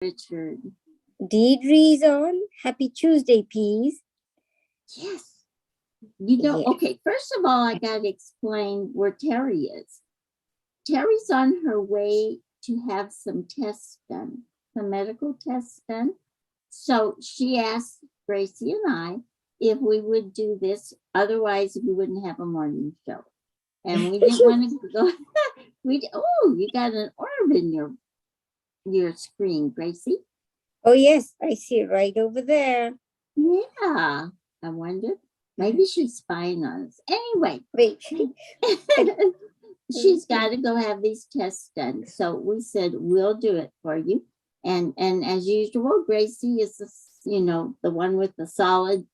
Richard. Deidre's on. Happy Tuesday, Peas. Yes. Okay, first of all, I got to explain where Teri is. Teri's on her way to have some tests done, some medical tests done. So she asked Gracie and I if we would do this. Otherwise, we wouldn't have a morning show. And we didn't want to go. You got an orb in your screen, Gracie. Oh, yes, I see it right over there. Yeah, I wonder. Maybe she's spying on us. Anyway, wait. She's got to go have these tests done. So we said, we'll do it for you. And as usual, Gracie is, the one with the solid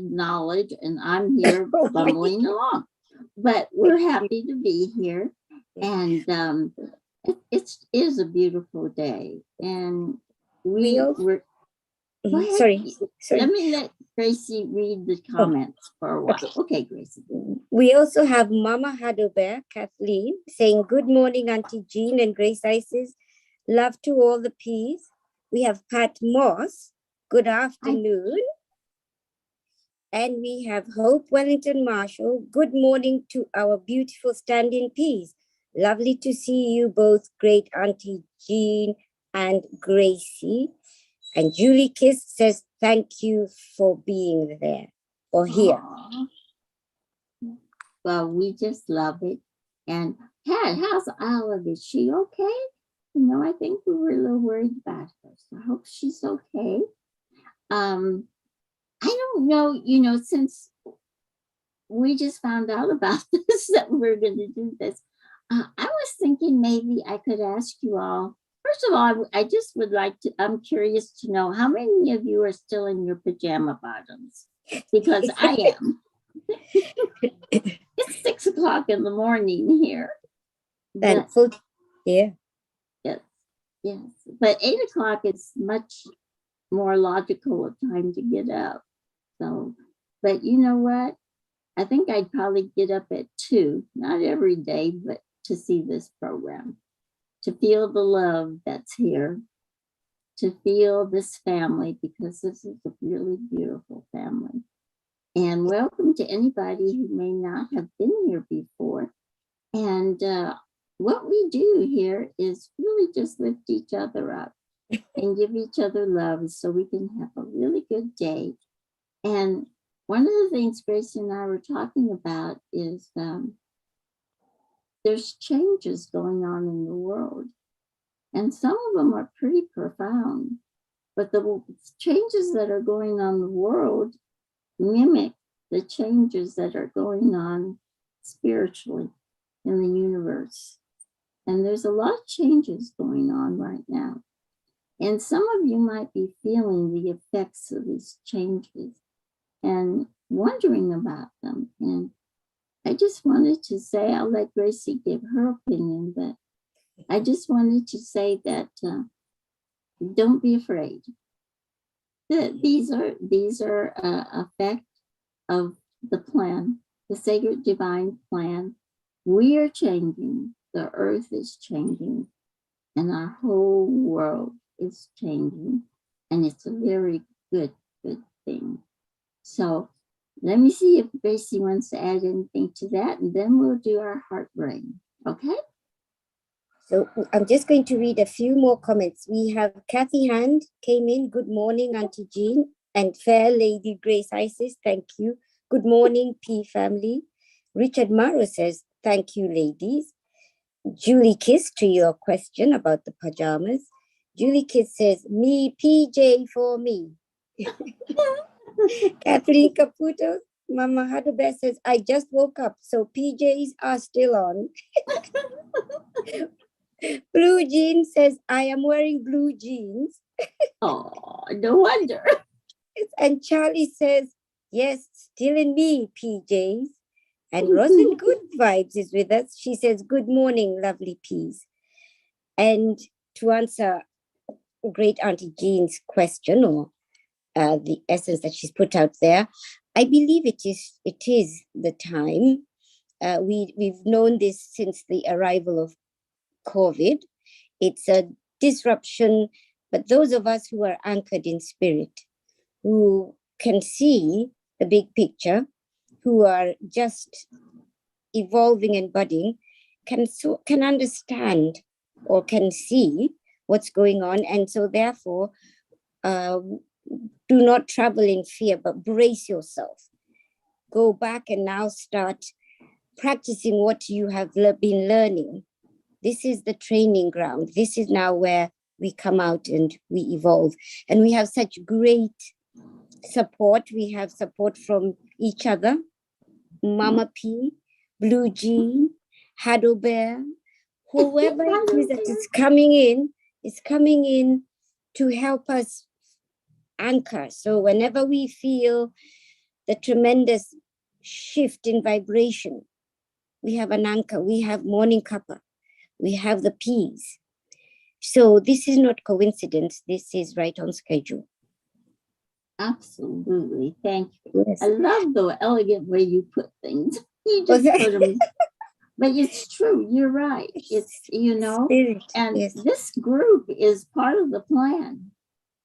knowledge, and I'm here bumbling along. But we're happy to be here. And it is a beautiful day. And we're Sorry. Let me let Gracie read the comments for a while. Okay, Gracie. We also have Mama Hadobert, Kathleen, saying, good morning, Auntie Jean and Grace Isis. Love to all the Peas. We have Pat Moss. Good afternoon. And we have Hope Wellington Marshall. Good morning to our beautiful stand-in Peas. Lovely to see you both, great Auntie Jean and Gracie. And Julie Kiss says, thank you for being there or here. Aww. Well, we just love it. And Pat, how's Olive? Is she okay? I think we were a little worried about her. So I hope she's okay. I don't know, since we just found out about this, that we're going to do this. I was thinking maybe I could ask you all. First of all, I just would like to, I'm curious to know how many of you are still in your pajama bottoms? Because I am. It's 6 o'clock in the morning here. Thankful. Yeah. Yes. But 8 o'clock is much more logical a time to get up. So, but you know what? I think I'd probably get up at 2, not every day, but to see this program, to feel the love that's here, to feel this family, because this is a really beautiful family. And welcome to anybody who may not have been here before. And what we do here is really just lift each other up and give each other love so we can have a really good day. And one of the things Gracie and I were talking about is there's changes going on in the world. And some of them are pretty profound. But the changes that are going on in the world mimic the changes that are going on spiritually in the universe. And there's a lot of changes going on right now. And some of you might be feeling the effects of these changes and wondering about them. And I just wanted to say, I'll let Gracie give her opinion, but I just wanted to say that don't be afraid. These are effect of the plan, the sacred divine plan. We are changing. The earth is changing, and our whole world is changing, and it's a very good thing. So let me see if Gracie wants to add anything to that, and then we'll do our heart brain. Okay? So I'm just going to read a few more comments. We have Kathy Hand came in. Good morning, Auntie Jean and fair Lady Grace Isis. Thank you. Good morning, P family. Richard Morrow says, thank you, ladies. Julie Kiss, to your question about the pajamas. Julie Kiss says, me, PJ for me. Kathleen Caputo, Mama Hadobert says, I just woke up, so PJs are still on. Blue Jean says, I am wearing blue jeans. Oh, no wonder. And Charlie says, yes, still in me, PJs. And Rosin Good Vibes is with us. She says, good morning, lovely peas. And to answer great Auntie Jean's question, or the essence that she's put out there, I believe it is the time. We've known this since the arrival of COVID. It's a disruption But those of us who are anchored in spirit, who can see the big picture, who are just evolving and budding, can understand or can see what's going on. And so therefore, do not travel in fear, but brace yourself. Go back and now start practicing what you have been learning. This is the training ground. This is now where we come out and we evolve. And we have such great support. We have support from each other. Mama P, Blue Jean, Haddle Bear, whoever it is that is coming in to help us anchor. So whenever we feel the tremendous shift in vibration, we have an anchor. We have morning cuppa. We have the peas. So this is not coincidence. This is right on schedule. Absolutely. Thank you. Yes. I love the elegant way you put things. You just put them. But it's true. You're right. It's, Spirit. and Yes. this group is part of the plan.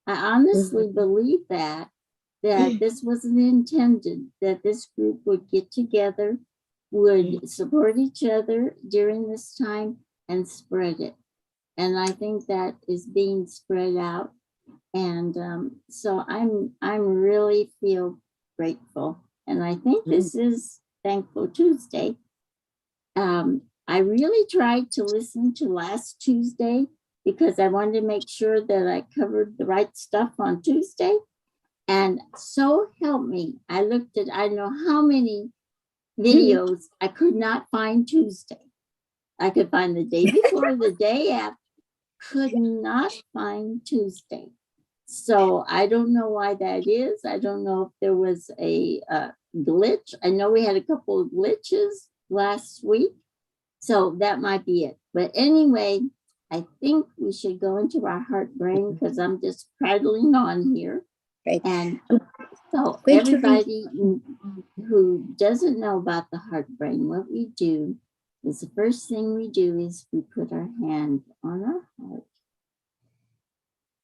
I honestly believe that this wasn't intended, that this group would get together, would support each other during this time and spread it. And I think that is being spread out. And so I'm really feel grateful. And I think this is Thankful Tuesday. I really tried to listen to last Tuesday because I wanted to make sure that I covered the right stuff on Tuesday. And so help me, I looked at, I don't know how many videos I could not find Tuesday. I could find the day before, the day after, could not find Tuesday. So I don't know why that is. I don't know if there was a glitch. I know we had a couple of glitches last week. So that might be it. But anyway, I think we should go into our heart brain because I'm just prattling on here. Right. And so everybody who doesn't know about the heart brain, what we do is the first thing we do is we put our hand on our heart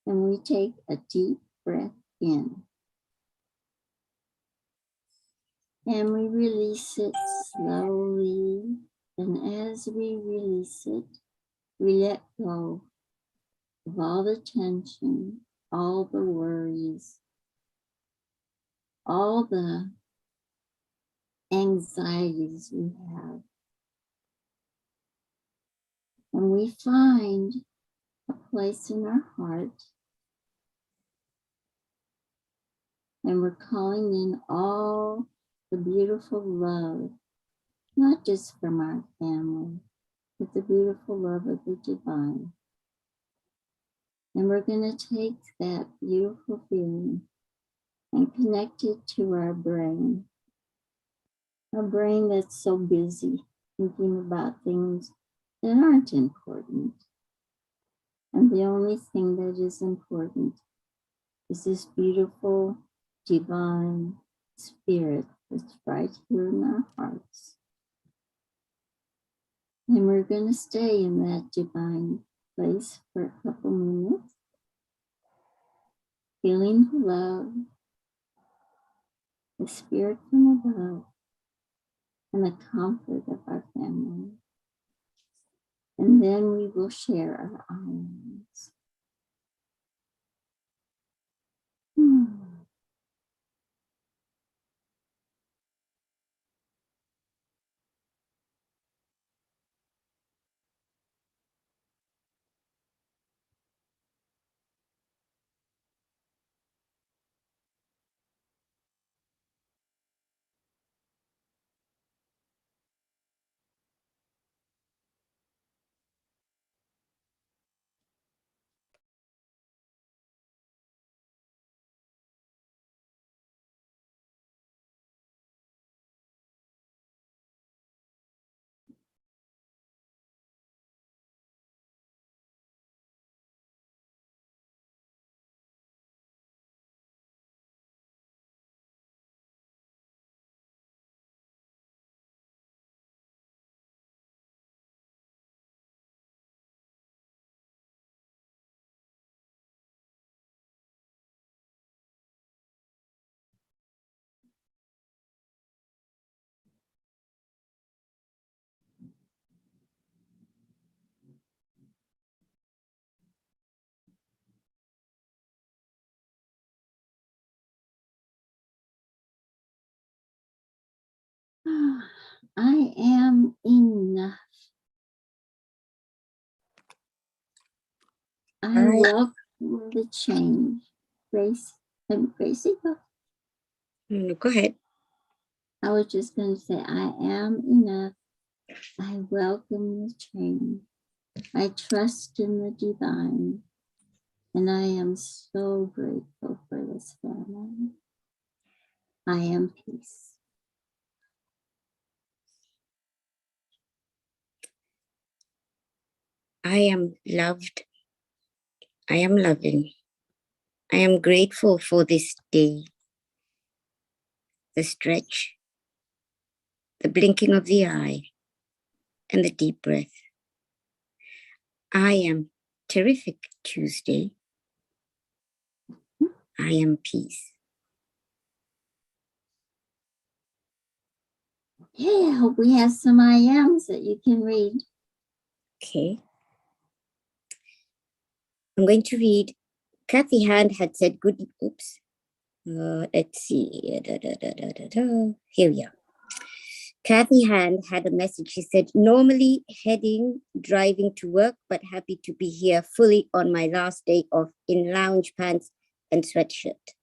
and we take a deep breath in. And we release it slowly. And as we release it, we let go of all the tension, all the worries, all the anxieties we have. And we find a place in our heart and we're calling in all the beautiful love, not just from our family, but the beautiful love of the divine. And we're going to take that beautiful feeling and connect it to our brain that's so busy thinking about things that aren't important. And the only thing that is important is this beautiful divine spirit that's right here in our hearts. And we're going to stay in that divine place for a couple minutes, feeling the love, the spirit from above, and the comfort of our family. And then we will share our islands. I am enough. I welcome the change. Grace, Gracie, go. Go ahead. I was just going to say, I am enough. I welcome the change. I trust in the divine. And I am so grateful for this family. I am peace. I am loved. I am loving. I am grateful for this day, the stretch, the blinking of the eye, and the deep breath. I am terrific Tuesday. I am peace. Okay, I hope we have some I ams that you can read. Okay. I'm going to read. Kathy Hand had said good, oops. Let's see. Here we are. Kathy Hand had a message. She said, normally driving to work, but happy to be here fully on my last day off in lounge pants and sweatshirt.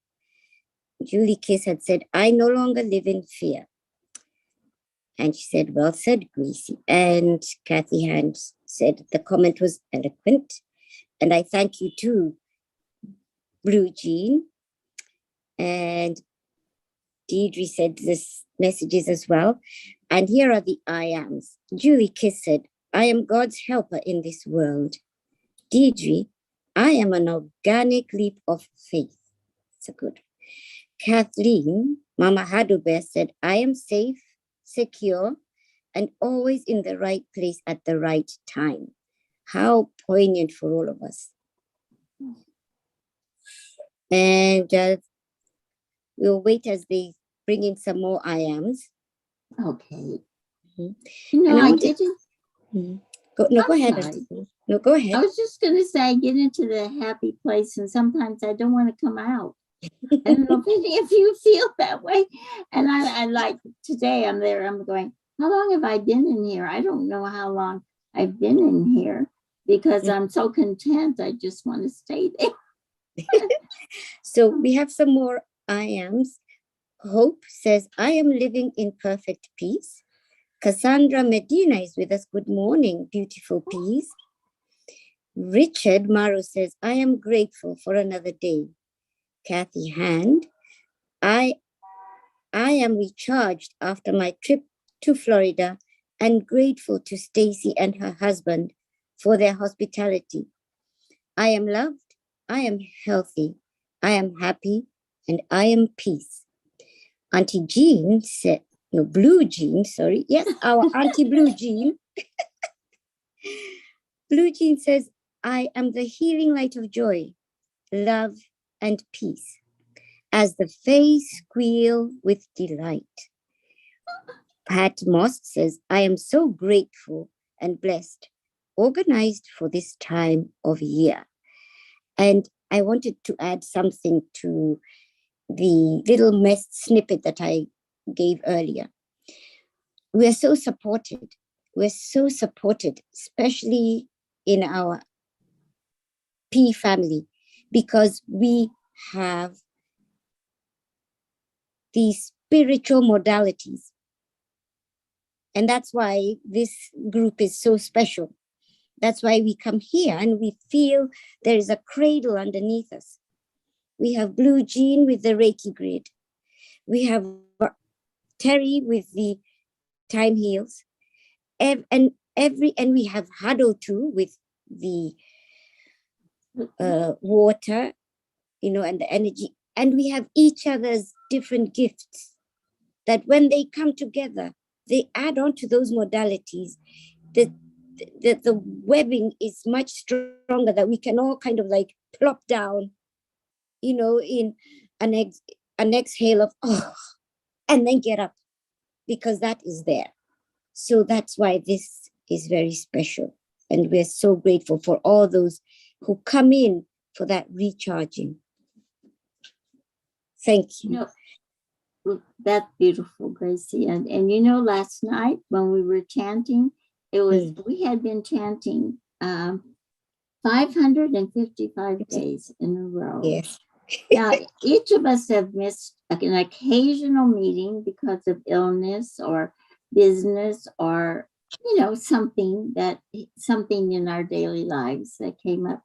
Julie Kiss had said, I no longer live in fear. And she said, well said, Gracie. And Kathy Hand said the comment was eloquent. And I thank you too, Blue Jean. And Deidre said this messages as well. And here are the I ams. Julie Kiss said, I am God's helper in this world. Deidre, I am an organic leap of faith. So good. Kathleen, Mama Hadu Bear said, I am safe, secure, and always in the right place at the right time. How poignant for all of us. And we'll wait as they bring in some more I ams. Okay. Mm-hmm. You know, I didn't. Go ahead. No, go ahead. I was just going to say, I get into the happy place and sometimes I don't want to come out. I don't know if you feel that way. And I like today I'm there, I'm going, how long have I been in here? I don't know how long I've been in here because I'm so content. I just want to stay there. So we have some more I ams. Hope says, I am living in perfect peace. Cassandra Medina is with us. Good morning, beautiful peace. Richard Maru says, I am grateful for another day. Kathy Hand, I am recharged after my trip to Florida and grateful to Stacy and her husband for their hospitality. I am loved, I am healthy, I am happy, and I am peace. Auntie Jean said, no, Blue Jean, sorry. Yes, our Auntie Blue Jean. Blue Jean says, I am the healing light of joy, love, and peace. As the face squeal with delight. Pat Moss says, I am so grateful and blessed, organized for this time of year. And I wanted to add something to the little snippet that I gave earlier. We're so supported. We're so supported, especially in our P family, because we have these spiritual modalities. And that's why this group is so special. That's why we come here and we feel there is a cradle underneath us. We have Blue Jean with the Reiki grid. We have Teri with the time heals. And we have Huddle too with the water, and the energy. And we have each other's different gifts that when they come together, they add on to those modalities. The webbing is much stronger that we can all kind of like plop down, in an exhale of, oh, and then get up because that is there. So that's why this is very special. And we're so grateful for all those who come in for that recharging. Thank you. That's beautiful, Gracie. And you know, last night when we were chanting, it was we had been chanting 555 days in a row. Yes. Now, each of us have missed an occasional meeting because of illness or business or, you know, something in our daily lives that came up.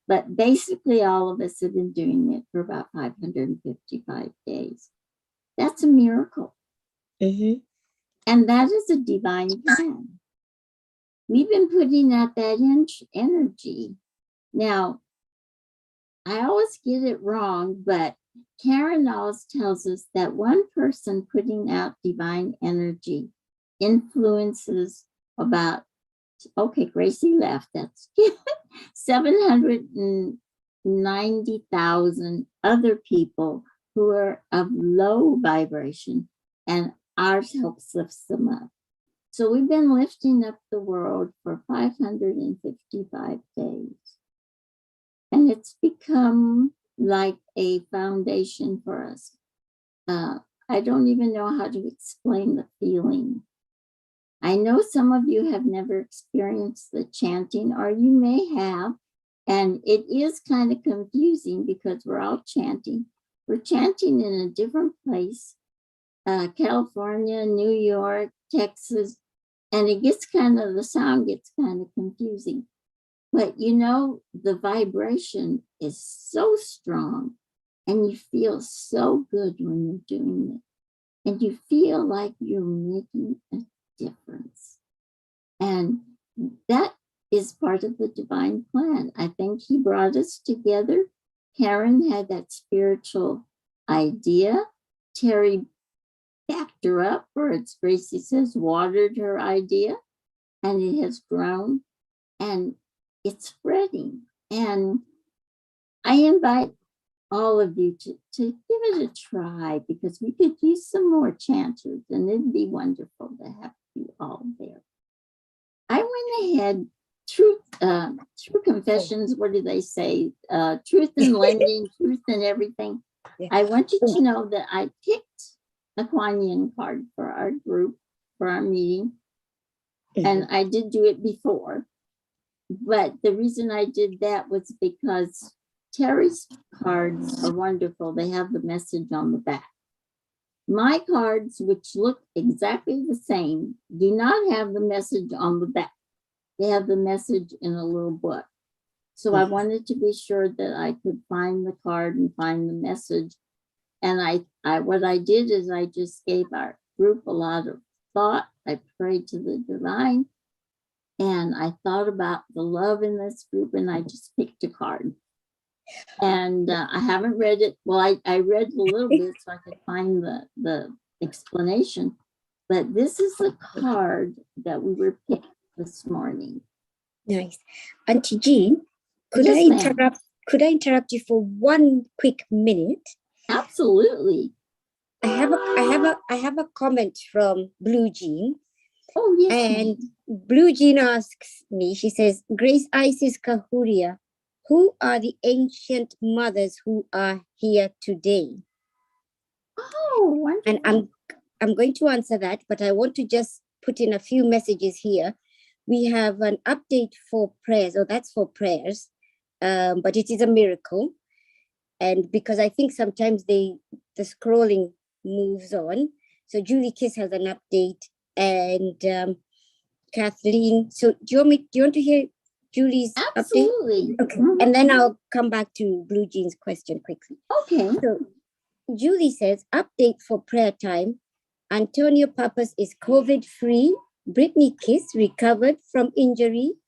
But basically, all of us have been doing it for about 555 days. That's a miracle. Mm-hmm. And that is a divine plan. We've been putting out that energy. Now, I always get it wrong, but Karen always tells us that one person putting out divine energy influences about, okay, Gracie left, that's 790,000 other people who are of low vibration, and ours helps lift them up. So we've been lifting up the world for 555 days. And it's become like a foundation for us. I don't even know how to explain the feeling. I know some of you have never experienced the chanting, or you may have, and it is kind of confusing because we're all chanting. We're chanting in a different place, California, New York, Texas, and the sound gets kind of confusing. But you know, the vibration is so strong and you feel so good when you're doing it. And you feel like you're making a difference. And that is part of the divine plan. I think he brought us together. Karen had that spiritual idea. Teri backed her up, or as Gracie says, watered her idea, and it has grown. And it's spreading. And I invite all of you to give it a try, because we could use some more chanters, and it'd be wonderful to have you all there. I went ahead, truth confessions, what do they say? Truth in lending, truth in everything. Yeah. I want you to know that I picked a Kuan Yin card for our group, for our meeting. And I did do it before. But the reason I did that was because Teri's cards are wonderful. They have the message on the back. My cards, which look exactly the same, do not have the message on the back. They have the message in a little book. So I wanted to be sure that I could find the card and find the message. And what I did is I just gave our group a lot of thought. I prayed to the divine. And I thought about the love in this group, and I just picked a card. And I haven't read it. Well, I read a little bit so I could find the explanation. But this is the card that we were picked this morning. Nice. Auntie Jean, could I interrupt you for one quick minute? Absolutely. I have a comment from Blue Jean. Oh, yes. And Blue Jean asks me, she says, Grace Isis Kahuria, who are the ancient mothers who are here today? Oh, wonderful. And I'm going to answer that, but I want to just put in a few messages here. We have an update for prayers, that's for prayers, but it is a miracle. And because I think sometimes the scrolling moves on. So Julie Kiss has an update. And Kathleen, so do you want to hear Julie's Absolutely. Update? Okay. And then I'll come back to Blue Jean's question quickly. Okay. So Julie says, update for prayer time. Antonio Papas is COVID-free. Brittany Kiss recovered from injury.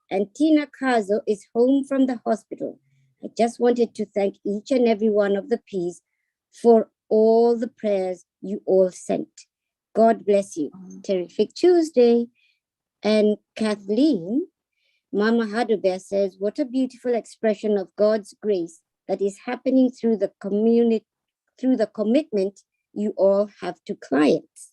And Tina Caso is home from the hospital. I just wanted to thank each and every one of the P's for all the prayers you all sent. God bless you. Terrific Tuesday. And Kathleen, Mama Hadubeh says, what a beautiful expression of God's grace that is happening through the community, through the commitment you all have to clients.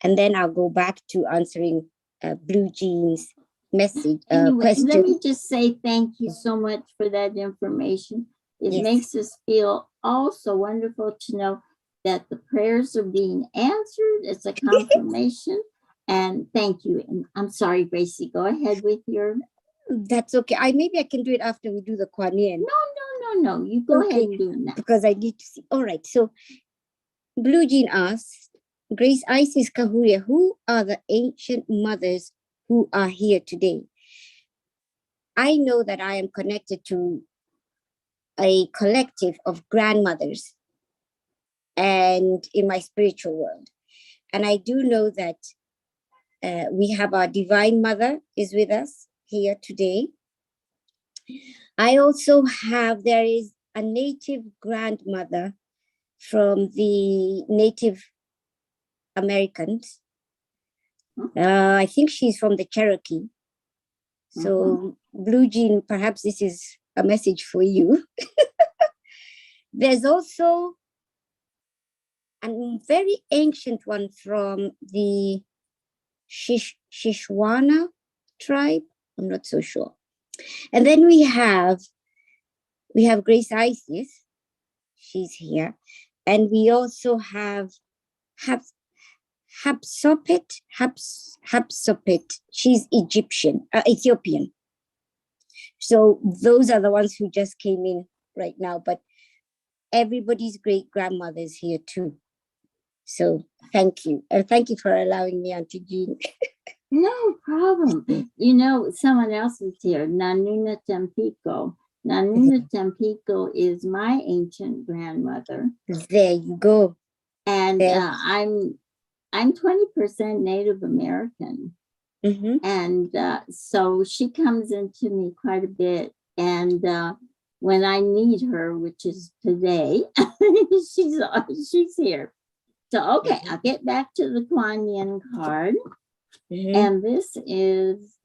And then I'll go back to answering Blue Jean's message question. Let me just say thank you so much for that information. It makes us feel also wonderful to know that the prayers are being answered. It's a confirmation. And thank you. And I'm sorry, Gracie, go ahead with your. That's okay. Maybe I can do it after we do the Kuan Yin. No. You go ahead and do that. Because I need to see. All right. So Blue Jean asks, Grace Isis Kahuria, who are the ancient mothers who are here today? I know that I am connected to a collective of grandmothers and in my spiritual world. And I do know that we have our Divine Mother is with us here today. I also have, there is a native grandmother from the Native Americans. I think she's from the Cherokee. So Blue Jean, perhaps this is a message for you. There's also a very ancient one from the Shishwana tribe. I'm not so sure. And then we have Grace Isis. She's here. And we also have Hapsopet. She's Ethiopian. So those are the ones who just came in right now, but everybody's great grandmother is here too. So thank you. And thank you for allowing me, Auntie Jean. No problem. You know, someone else is here, Nanuna Tampico. Nanuna Tampico is my ancient grandmother. There you go. And I'm 20% Native American. And so she comes into me quite a bit. And when I need her, which is today, she's here. So, okay, I'll get back to the Kuan Yin card. And this is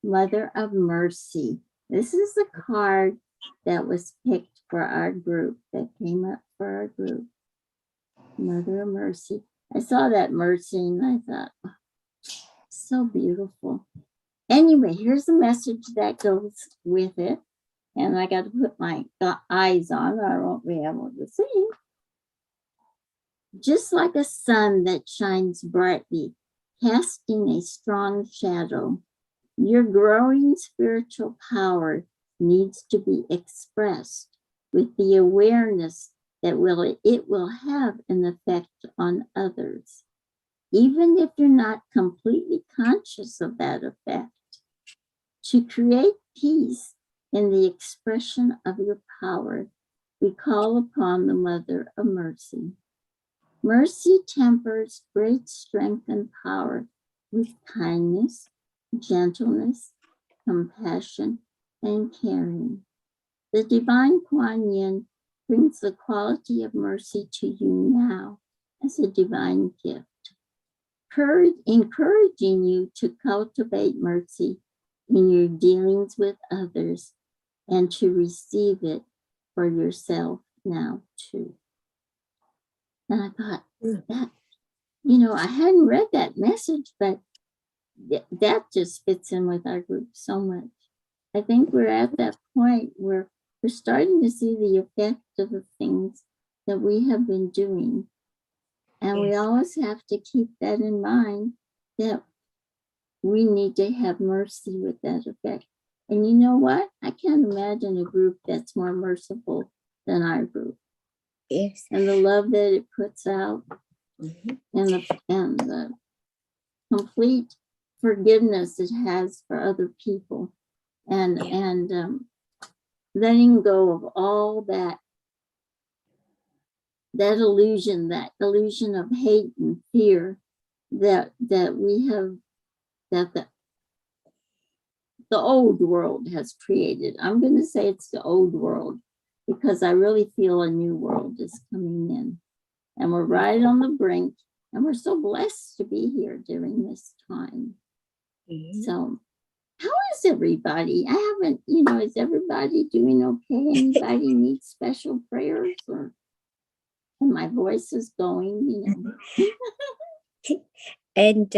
Mother of Mercy. This is the card that was picked for our group, that came up for our group. Mother of Mercy. I saw that mercy and I thought, oh, so beautiful. Anyway, here's a message that goes with it. And I got to put my eyes on or I won't be able to see. Just like a sun that shines brightly, casting a strong shadow, your growing spiritual power needs to be expressed with the awareness that it will have an effect on others, even if you're not completely conscious of that effect. To create peace in the expression of your power, we call upon the Mother of Mercy. Mercy tempers great strength and power with kindness, gentleness, compassion, and caring. The Divine Kuan Yin brings the quality of mercy to you now as a divine gift, encouraging you to cultivate mercy in your dealings with others and to receive it for yourself now too. And I thought that, I hadn't read that message, but that just fits in with our group so much. I think we're at that point where we're starting to see the effect of the things that we have been doing. And we always have to keep that in mind, that we need to have mercy with that effect. And you know what? I can't imagine a group that's more merciful than our group. Yes. And the love that it puts out, and the complete forgiveness it has for other people, and letting go of all that illusion of hate and fear that we have, that the old world has created. I'm going to say it's the old world, because I really feel a new world is coming in. And we're right on the brink. And we're so blessed to be here during this time. So how is everybody? I haven't, is everybody doing okay? Anybody need special prayers? And my voice is going, And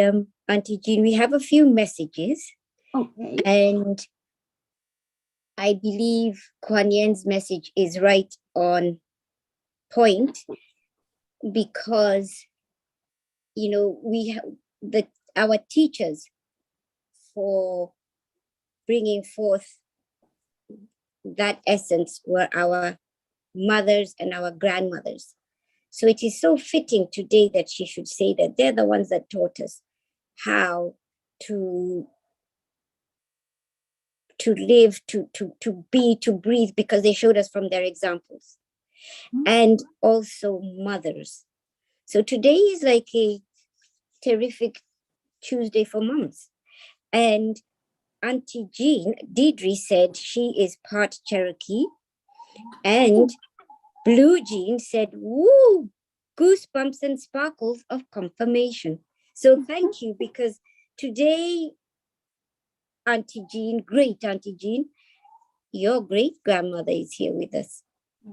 Auntie Jean, we have a few messages. Okay. And I believe Kuan Yin's message is right on point. because, we have our teachers for bringing forth that essence were our mothers and our grandmothers. So it is so fitting today that she should say that they're the ones that taught us how to live, to be, to breathe, because they showed us from their examples. And also mothers. So today is like a terrific Tuesday for moms. And Auntie Jean, Deidre said she is part Cherokee. And Blue Jean said, woo, goosebumps and sparkles of confirmation. So thank you, because today, Auntie Jean, great Auntie Jean, your great grandmother is here with us.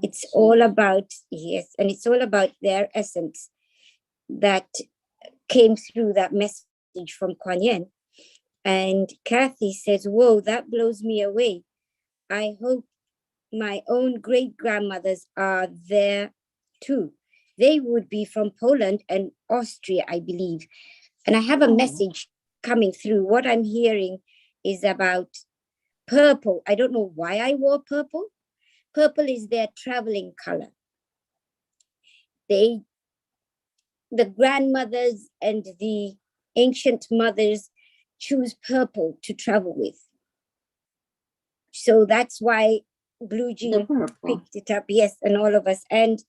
It's all about, yes, and it's all about their essence that came through that message from Kuan Yin. And Kathy says, whoa, that blows me away. I hope my own great grandmothers are there too. They would be from Poland and Austria, I believe. And I have a message coming through. What I'm hearing is about purple. I don't know why I wore purple. Purple is their traveling color. The grandmothers and the ancient mothers choose purple to travel with. So that's why Blue Jean picked it up. Yes, and all of us. And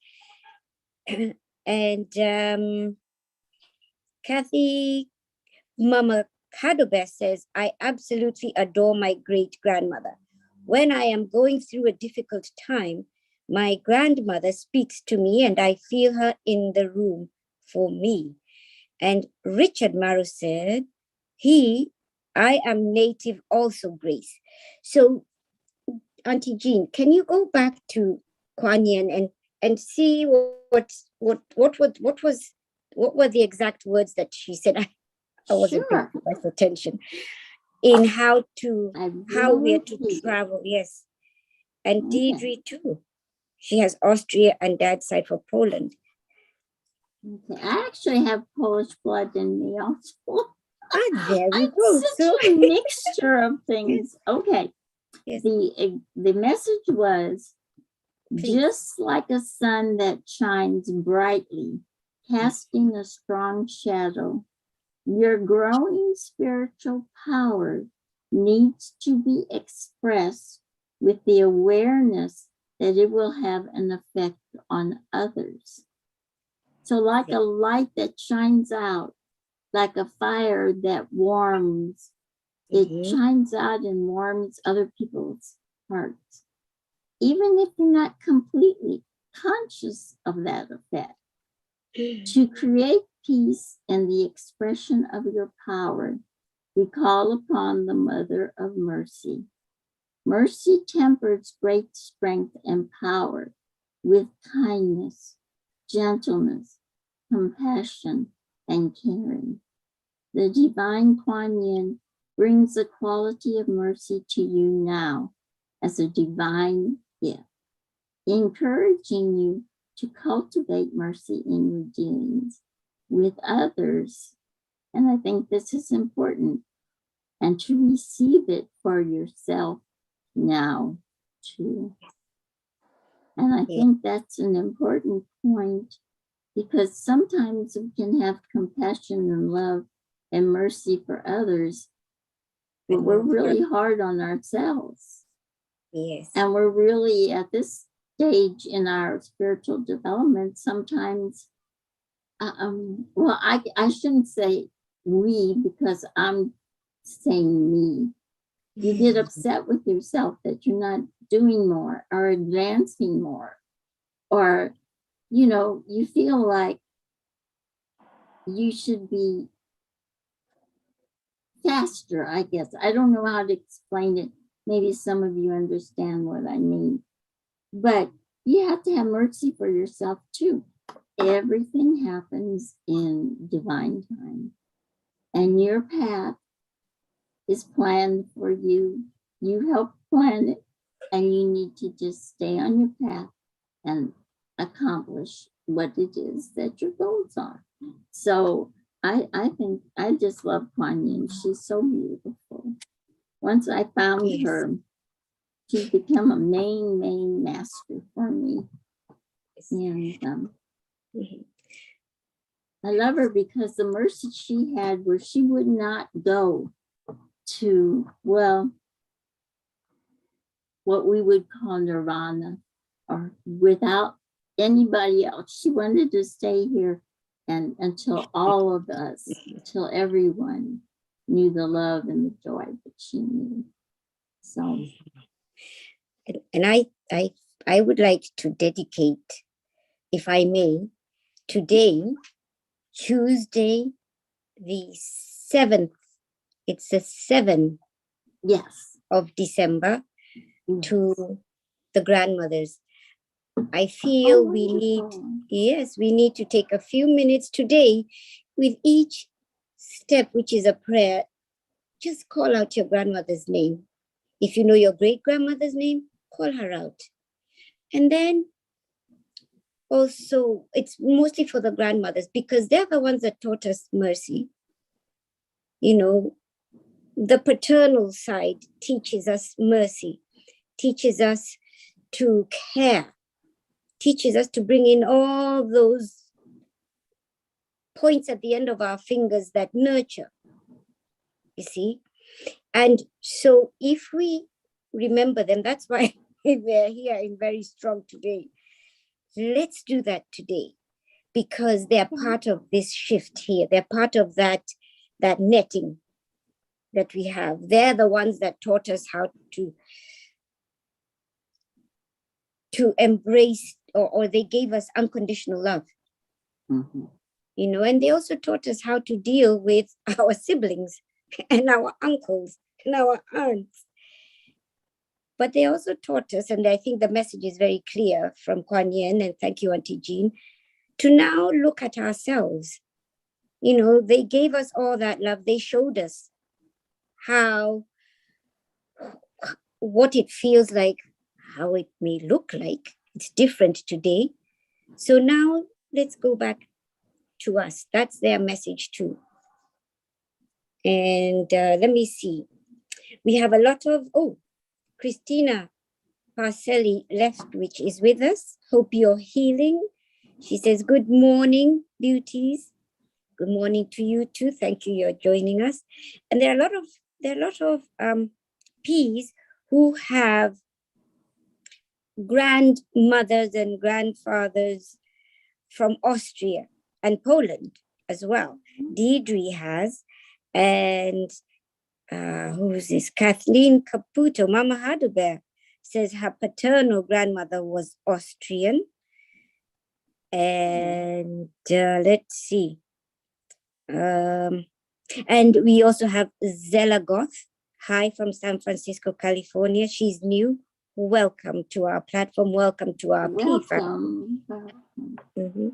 Kathy Mama Kadobe says, I absolutely adore my great grandmother. When I am going through a difficult time, my grandmother speaks to me and I feel her in the room for me. And Richard Maru said, I am native also, Grace. So Auntie Jean, can you go back to Kuan Yin and see what were the exact words that she said? I wasn't paying much attention in how we are to travel. Yes, and Deidre too. She has Austria and dad's side for Poland. Okay, I actually have Polish blood in me also. There we go. Such a mixture of things. Okay. Yes. The message was, just like a sun that shines brightly, casting a strong shadow, your growing spiritual power needs to be expressed with the awareness that it will have an effect on others. So like a light that shines out, like a fire that warms, it shines out and warms other people's hearts. Even if you're not completely conscious of that effect, to create peace and the expression of your power, we call upon the Mother of Mercy. Mercy tempers great strength and power with kindness, gentleness, compassion, and caring. The divine Kuan Yin brings the quality of mercy to you now as a divine gift, encouraging you to cultivate mercy in your dealings with others. And I think this is important, and to receive it for yourself now too. And I think that's an important point, because sometimes we can have compassion and love and mercy for others, but we're really hard on ourselves. Yes. And we're really at this stage in our spiritual development, sometimes, well, I shouldn't say we, because I'm saying me. You get upset with yourself that you're not doing more or advancing more, or, you feel like you should be faster, I guess. I don't know how to explain it. Maybe some of you understand what I mean. But you have to have mercy for yourself too. Everything happens in divine time. And your path is planned for you. You help plan it. And you need to just stay on your path and accomplish what it is that your goals are. So I think I just love Kuan Yin. She's so beautiful. Once I found Yes. her, she's become a main master for me. And Mhm. I love her because the mercy she had where she would not go to, well, what we would call nirvana or without anybody else. She wanted to stay here and until all of us, until everyone knew the love and the joy that she knew. So And I would like to dedicate, if I may, today, Tuesday, the 7th, it's the 7th yes, of December, yes. to the grandmothers. I feel we need to take a few minutes today with each step, which is a prayer. Just call out your grandmother's name. If you know your great grandmother's name, call her out. And then also, it's mostly for the grandmothers because they're the ones that taught us mercy. You know, the paternal side teaches us mercy, teaches us to care, teaches us to bring in all those points at the end of our fingers that nurture, you see. And so if we remember them, that's why we're here in Very Strong today. Let's do that today because they're part of this shift here. They're part of that netting that we have. They're the ones that taught us how to embrace, or they gave us unconditional love. Mm-hmm. You know, and they also taught us how to deal with our siblings and our uncles and our aunts. But they also taught us, and I think the message is very clear from Kuan Yin, and thank you, Auntie Jean, to now look at ourselves. You know, they gave us all that love. They showed us what it feels like, how it may look like. It's different today. So now let's go back to us. That's their message too. And let me see. We have a lot of, Christina Parcelli left, which is with us. Hope you're healing. She says, good morning, beauties. Good morning to you too. Thank you, you're joining us. And there are a lot of P's who have grandmothers and grandfathers from Austria and Poland as well. Deidre has, and who's this? Kathleen Caputo, Mama Haduber, says her paternal grandmother was Austrian. And let's see. And we also have Zella Goth. Hi from San Francisco, California. She's new. Welcome to our platform. Welcome to our welcome. Mm-hmm.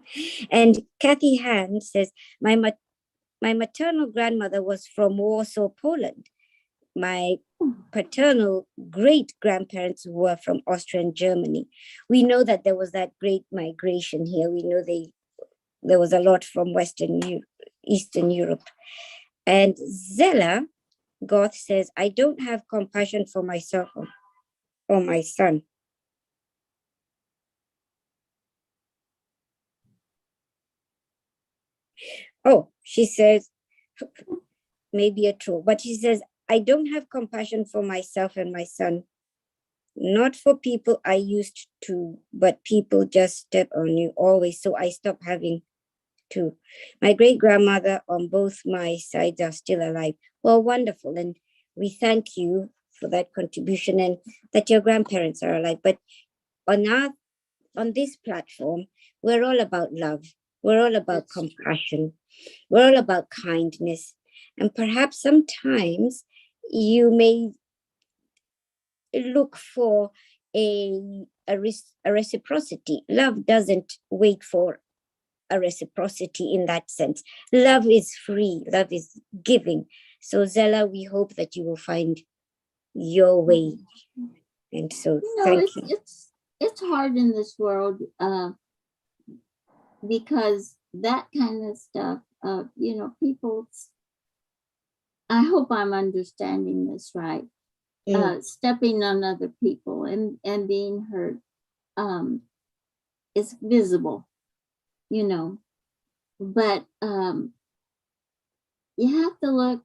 And Kathy Hand says, my maternal grandmother was from Warsaw, Poland. My paternal great grandparents were from Austria and Germany. We know that there was that great migration here. We know there was a lot from Eastern Europe. And Zella Goth says, I don't have compassion for myself or my son. Oh, she says, maybe a troll, but she says, I don't have compassion for myself and my son. Not for people I used to, but people just step on you always. So I stopped having to. My great grandmother on both my sides are still alive. Well, wonderful. And we thank you for that contribution and that your grandparents are alive. But on this platform, we're all about love. We're all about compassion. We're all about kindness. And perhaps sometimes you may look for a reciprocity. Love doesn't wait for a reciprocity in that sense. Love is free. Love is giving. So Zella, we hope that you will find your way. And so thank you. It's hard in this world. because that kind of stuff, people, I hope I'm understanding this right. Stepping on other people and being hurt is visible, but you have to look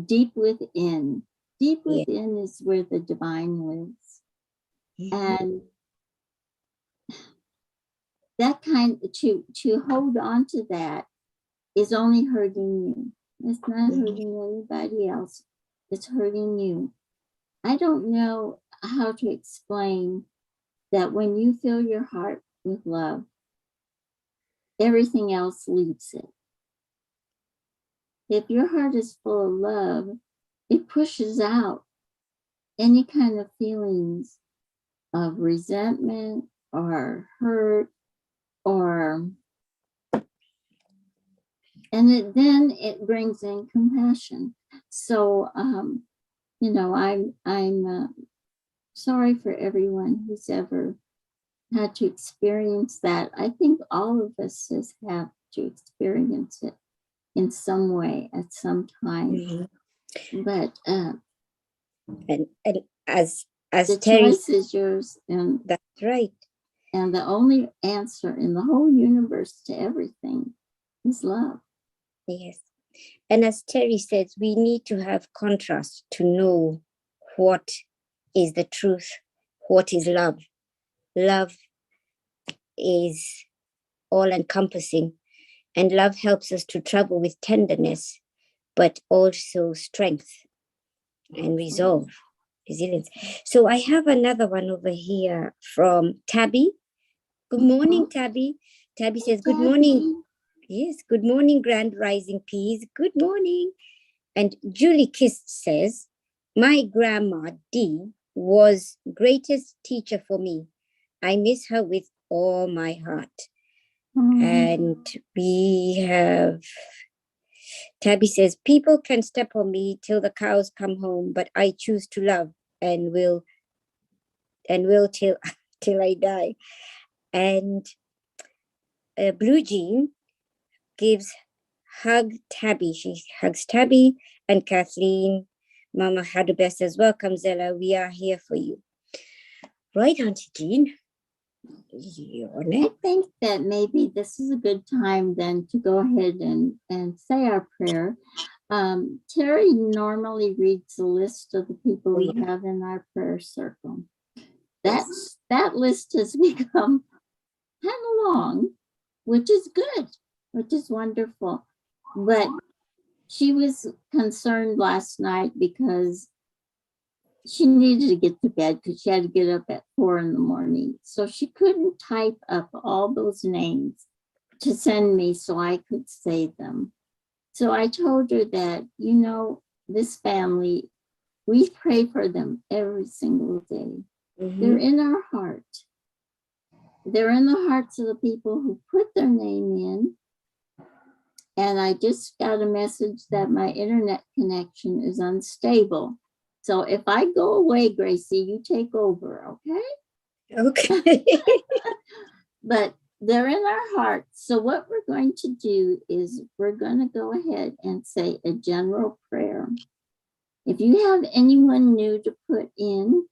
deep within. Deep Yeah. within is where the divine lives. And that to hold on to that is only hurting you. It's not hurting anybody else. It's hurting you. I don't know how to explain that when you fill your heart with love, everything else leaves it. If your heart is full of love, it pushes out any kind of feelings of resentment or hurt then it brings in compassion. So, I'm sorry for everyone who's ever had to experience that. I think all of us have to experience it in some way at some time. But and as the Teri, choice is yours, and that's right. And the only answer in the whole universe to everything is love. Yes. And as Teri says, we need to have contrast to know what is the truth, what is love. Love is all encompassing, and love helps us to travel with tenderness, but also strength and resolve, resilience. So I have another one over here from Tabby. Good morning, Tabby. Tabby says, good morning. Yes, good morning, Grand Rising Peas. Good morning. And Julie Kist says, my grandma Dee was greatest teacher for me. I miss her with all my heart. And we have, Tabby says, people can step on me till the cows come home, but I choose to love and will till I die. And Blue Jean gives hug Tabby. She hugs Tabby and Kathleen. Mama Hadubeh says, welcome, Zella. We are here for you. Right, Auntie Jean? I think that maybe this is a good time then to go ahead and say our prayer. Teri normally reads the list of the people we have in our prayer circle. That list has become kind of long, which is good, which is wonderful. But she was concerned last night because she needed to get to bed because she had to get up at 4 a.m. So she couldn't type up all those names to send me so I could say them. So I told her that, this family, we pray for them every single day. They're in our heart. They're in the hearts of the people who put their name in. And I just got a message that my internet connection is unstable. So if I go away, Gracie, you take over, okay? Okay. But they're in our hearts. So what we're going to do is we're going to go ahead and say a general prayer. If you have anyone new to put in,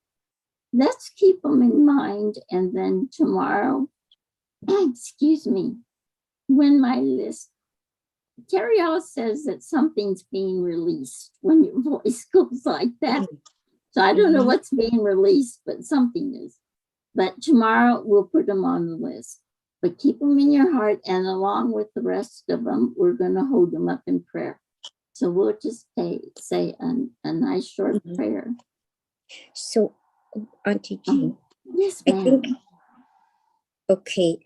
let's keep them in mind. And then tomorrow, excuse me, when my list, Teri always says that something's being released when your voice goes like that. So I don't know what's being released, but something is. But tomorrow we'll put them on the list. But keep them in your heart, and along with the rest of them, we're going to hold them up in prayer. So we'll just say a nice short prayer. So, Auntie Jean, yes, I ma'am. think, okay,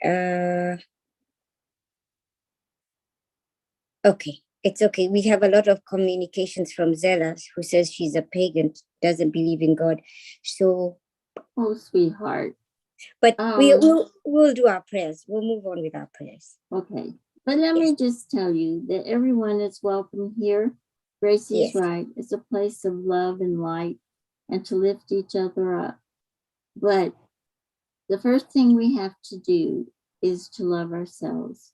okay, it's okay. We have a lot of communications from Zella, who says she's a pagan, doesn't believe in God. So, oh, sweetheart. But we'll do our prayers. We'll move on with our prayers. Okay. But let me just tell you that everyone is welcome here. Gracie's right. It's a place of love and light and to lift each other up. But the first thing we have to do is to love ourselves.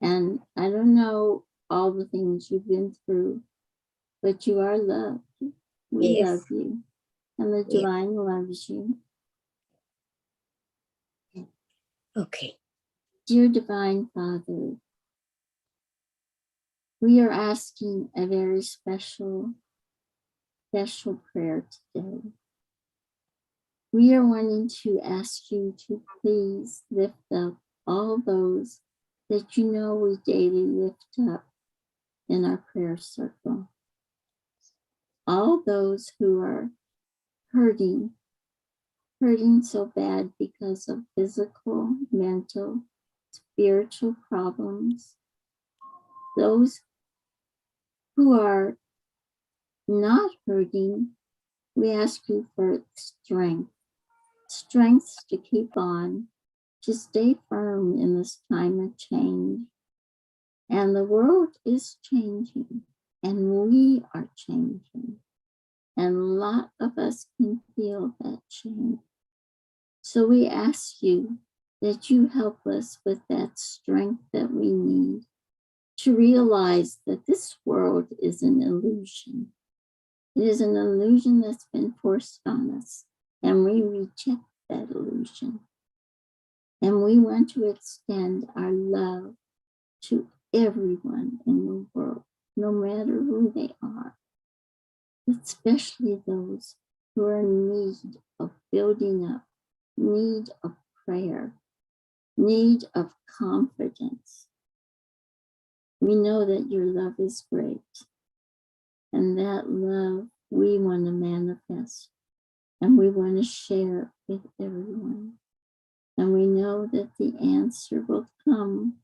And I don't know all the things you've been through, but you are loved. We Yes. love you. And the Yeah. divine loves you. Okay. Dear Divine Father, we are asking a very special prayer today. We are wanting to ask you to please lift up all those that you know we daily lift up in our prayer circle. All those who are hurting so bad because of physical, mental, spiritual problems. Those who are not hurting, we ask you for strength to keep on, to stay firm in this time of change. And the world is changing, and we are changing. And a lot of us can feel that change. So we ask you that you help us with that strength that we need to realize that this world is an illusion. It is an illusion that's been forced on us, and we reject that illusion. And we want to extend our love to everyone in the world, no matter who they are, especially those who are in need of building up, need of prayer, need of confidence. We know that your love is great, and that love we want to manifest, and we want to share with everyone. And we know that the answer will come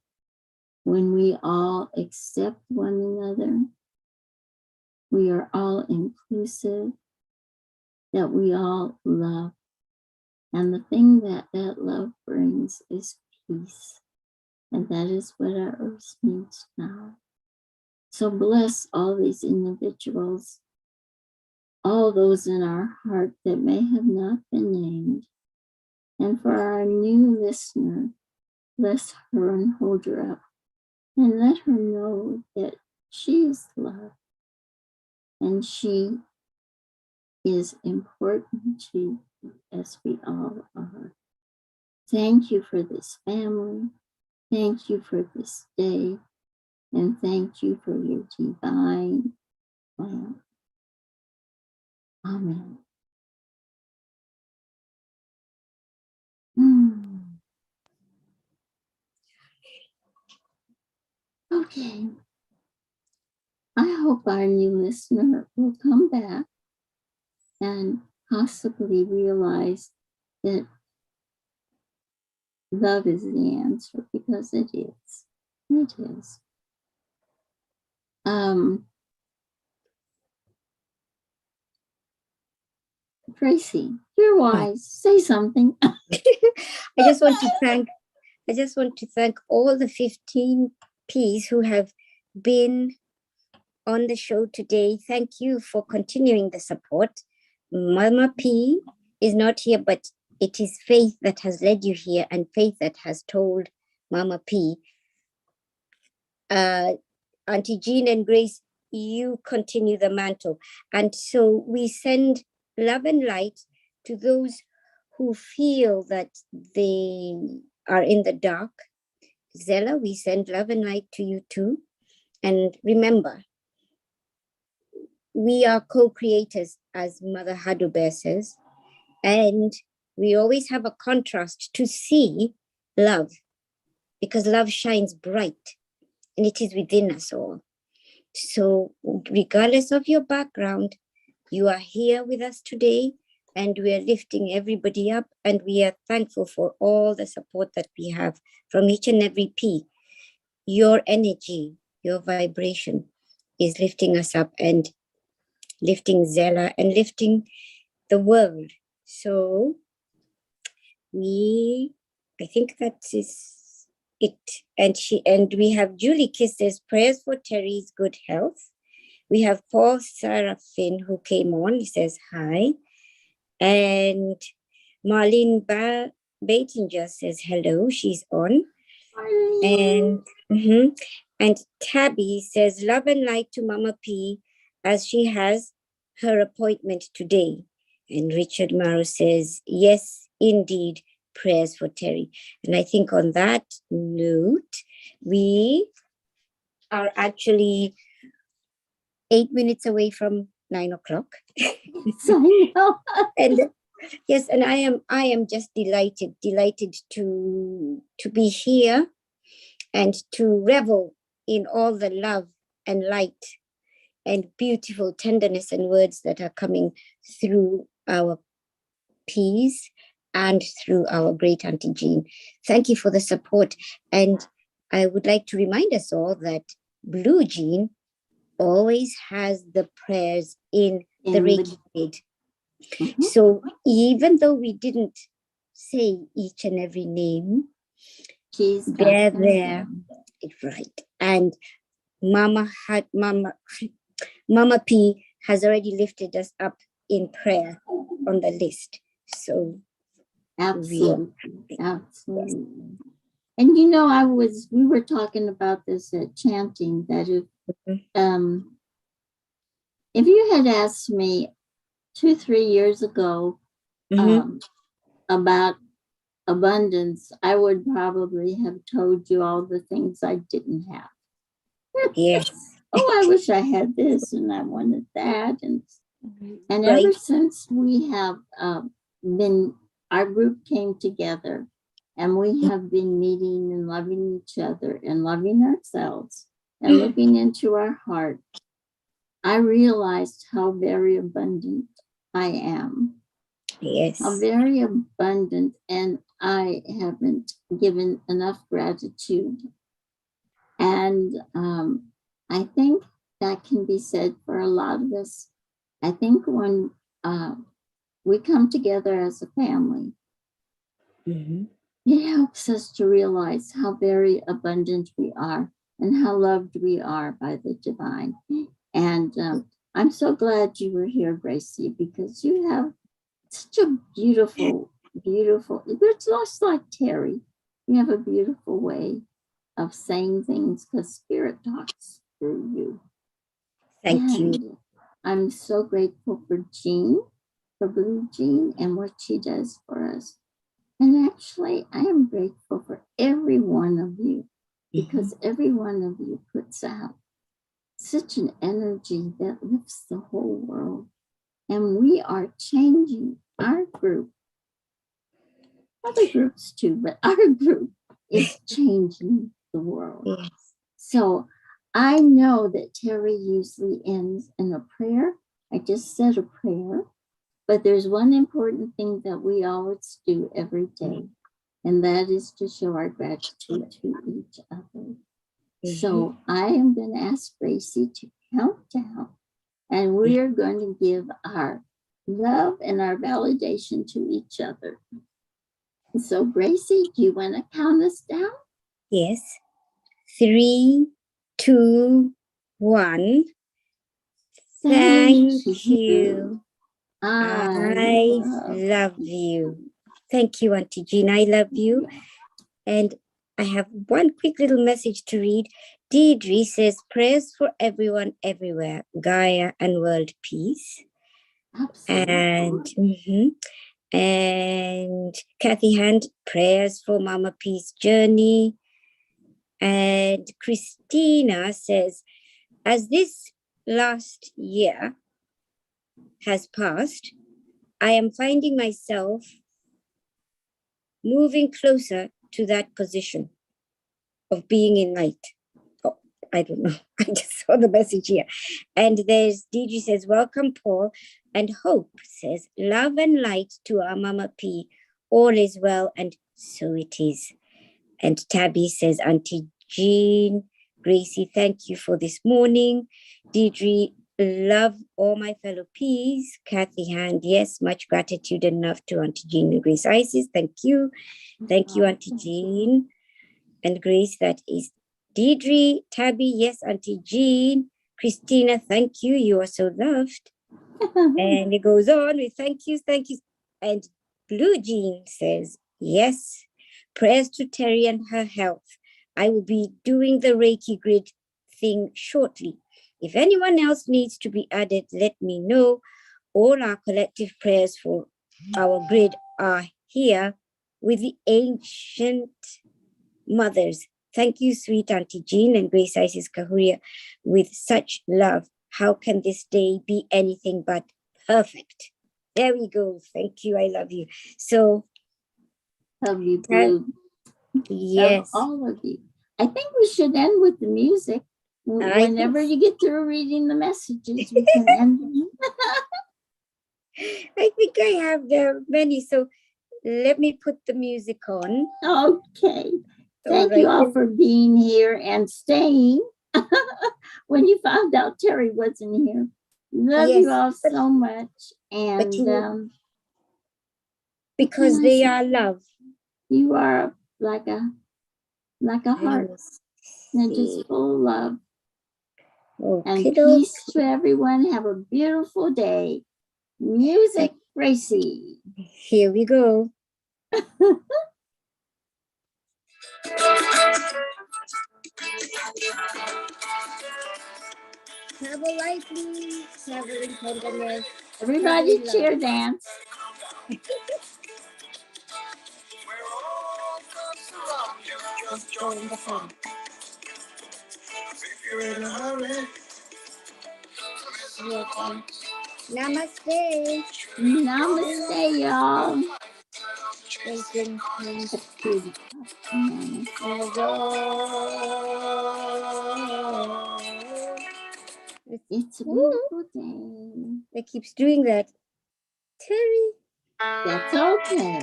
when we all accept one another. We are all inclusive, that we all love. And the thing that love brings is peace. And that is what our earth needs now. So bless all these individuals, all those in our heart that may have not been named. And for our new listener, bless her and hold her up and let her know that she is loved and she is important to you, as we all are. Thank you for this family. Thank you for this day. And thank you for your divine plan. Amen. Okay. I hope our new listener will come back and possibly realize that love is the answer, because it is. It is. Tracy, you're wise. Say something. I just want to thank all the 15 Ps who have been on the show today. Thank you for continuing the support. Mama P is not here, but it is faith that has led you here, and faith that has told Mama P. Auntie Jean and Grace, you continue the mantle. And so we send love and light to those who feel that they are in the dark. Zella, we send love and light to you too. And remember, we are co-creators, as Mother Hadubeh says, and we always have a contrast to see love, because love shines bright and it is within us all. So regardless of your background, you are here with us today, and we are lifting everybody up, and we are thankful for all the support that we have from each and every P. Your energy, your vibration is lifting us up and lifting Zella and lifting the world. So I think that is it. And we have Julie Kisses prayers for Teri's good health. We have Paul Sarafin who came on. He says hi. And Marlene Batinger says hello. She's on. And And Tabby says love and light to Mama P as she has her appointment today. And Richard Morrow says, yes, indeed, prayers for Teri. And I think on that note, we are actually 8 minutes away from 9 o'clock. I know. And yes, and I am just delighted to be here and to revel in all the love and light and beautiful tenderness and words that are coming through our P's and through our great Auntie Jean. Thank you for the support. And I would like to remind us all that Blue Jean always has the prayers in the Reiki aid. So even though we didn't say each and every name, they're there. Right. And Mama P has already lifted us up in prayer on the list. So absolutely. And you know, we were talking about this at chanting that if you had asked me 2-3 years ago about abundance, I would probably have told you all the things I didn't have. Yes. Oh, I wish I had this and I wanted that. And right. Ever since we have our group came together and we have been meeting and loving each other and loving ourselves and looking into our heart, I realized how very abundant I am. Yes. How very abundant, and I haven't given enough gratitude. And I think that can be said for a lot of us. I think when we come together as a family, it helps us to realize how very abundant we are and how loved we are by the divine. And I'm so glad you were here, Gracie, because you have such a beautiful, it's just like Teri. You have a beautiful way of saying things because Spirit talks through you. Thank you. I'm so grateful for Jean, for Blue Jean, and what she does for us. And actually, I am grateful for every one of you because every one of you puts out such an energy that lifts the whole world. And we are changing our group. Other groups too, but our group is changing the world. Yes. So I know that Teri usually ends in a prayer. I just said a prayer, but there's one important thing that we always do every day, and that is to show our gratitude to each other. So I am going to ask Gracie to count down, and we are going to give our love and our validation to each other. So Gracie, do you want to count us down? Yes. 3, 2, 1. Thank you. I love you. Thank you, Auntie Jean. I love you. And I have one quick little message to read. Deidre says, prayers for everyone everywhere, Gaia and world peace. Absolutely. And Kathy Hand, prayers for Mama P's journey. And Christina says, as this last year has passed, I am finding myself moving closer to that position of being in light. Oh, I don't know. I just saw the message here. And there's Deidre says, welcome, Paul. And Hope says, love and light to our Mama P. All is well, and so it is. And Tabby says, Auntie Jean, Gracie, thank you for this morning. Deidre, love all my fellow P's. Kathy Hand, yes, much gratitude and love to Auntie Jean and Grace Isis. Thank you. Thank you, Auntie Jean and Grace. That is Deidre. Tabby, yes, Auntie Jean. Christina, thank you. You are so loved. And it goes on with thank you. And Blue Jean says, Yes. Prayers to Teri and her health. I will be doing the Reiki grid thing shortly. If anyone else needs to be added, let me know. All our collective prayers for our grid are here with the ancient mothers. Thank you, sweet Auntie Jean and Grace Isis Kahuria, with such love. How can this day be anything but perfect? There we go. Thank you. I love you. So, Love you, Blue. yes. Love all of you. I think we should end with the music. Whenever you get through reading the messages, we can end them. I think I have many, so let me put the music on. Okay. Thank you all for being here and staying when you found out Teri wasn't here. Love you all so much. And because they are love. You are like a heart. And just full of love. And peace to everyone. Have a beautiful day. Music, Gracie. Here we go. Travel lightly, traveling tenderness. Everybody cheer dance. Namaste. Namaste, y'all. It's a beautiful day. It keeps doing that. Teri. That's okay.